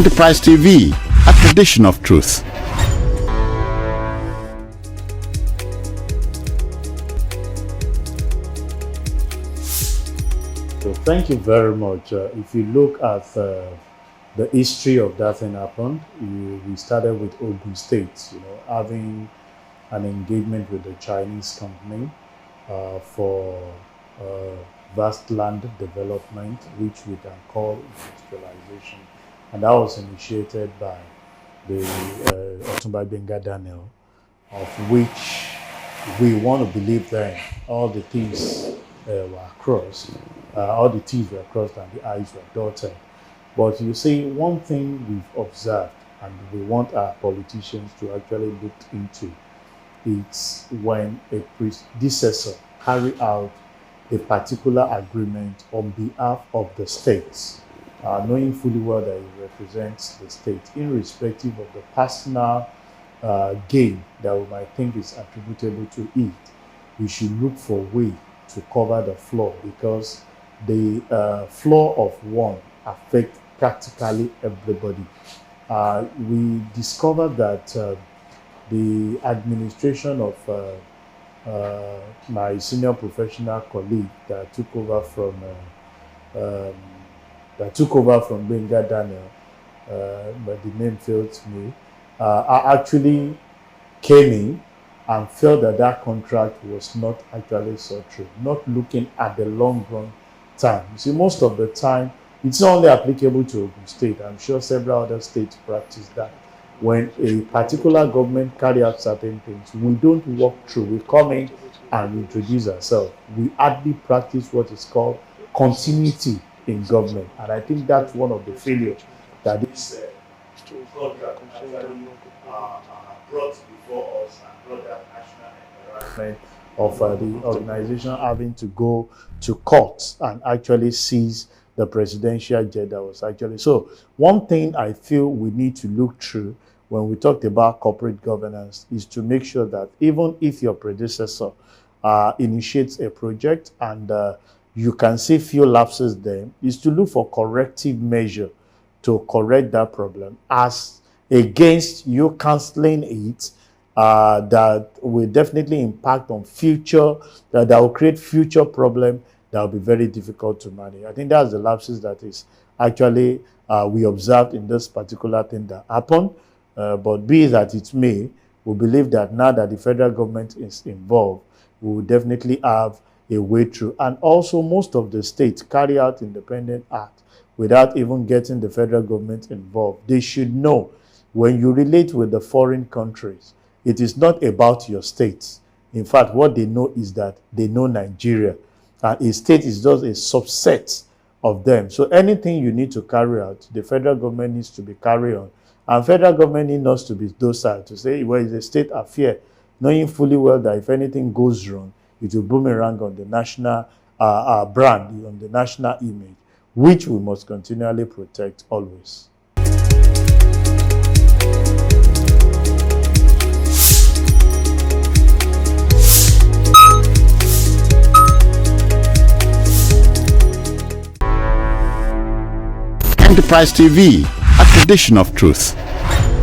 Enterprise TV, a tradition of truth. So thank you very much. If you look at the history of that thing happened, we started with Ogun State, having an engagement with the Chinese company for vast land development, which we can call industrialization. And that was initiated by the Otunba Gbenga Daniel, of which we want to believe that all the T's were crossed, all the T's were crossed and the I's were dotted. But you see, one thing we've observed, and we want our politicians to actually look into, it's when a predecessor carry out a particular agreement on behalf of the states, knowing fully well that he represents the state, irrespective of the personal gain that we might think is attributable to it. We should look for a way to cover the flaw, because the flaw of one affects practically everybody. We discovered that the administration of my senior professional colleague that took over from Gbenga Daniel, but the name failed me, actually came in and felt that that contract was not actually so true, not looking at the long run time. You see, most of the time, it's not only applicable to Ogun State. I'm sure several other states practice that. When a particular government carry out certain things, we don't walk through. We come in and introduce ourselves. We hardly practice what is called continuity in government. And I think that's one of the failures that this contract actually brought before us and brought that national environment of the organization having to go to courts and actually seize the presidential jet that was actually. So one thing I feel we need to look through when we talked about corporate governance is to make sure that even if your predecessor initiates a project and you can see few lapses there, is to look for corrective measure to correct that problem, as against you cancelling it, that will definitely impact on future, that will create future problem that will be very difficult to manage. I think that's the lapses that is actually we observed in this particular thing that happened. But be that it may, we believe that now that the federal government is involved, we will definitely have a way through. And also, most of the states carry out independent act without even getting the federal government involved. They should know, when you relate with the foreign countries, it is not about your states. In fact, what they know is that they know Nigeria. A state is just a subset of them. So anything you need to carry out, the federal government needs to be carried on. And federal government needs not to be docile to say, well, it's a state affair, knowing fully well that if anything goes wrong, it will boomerang on the national brand, on the national image, which we must continually protect always. Enterprise TV, a tradition of truth.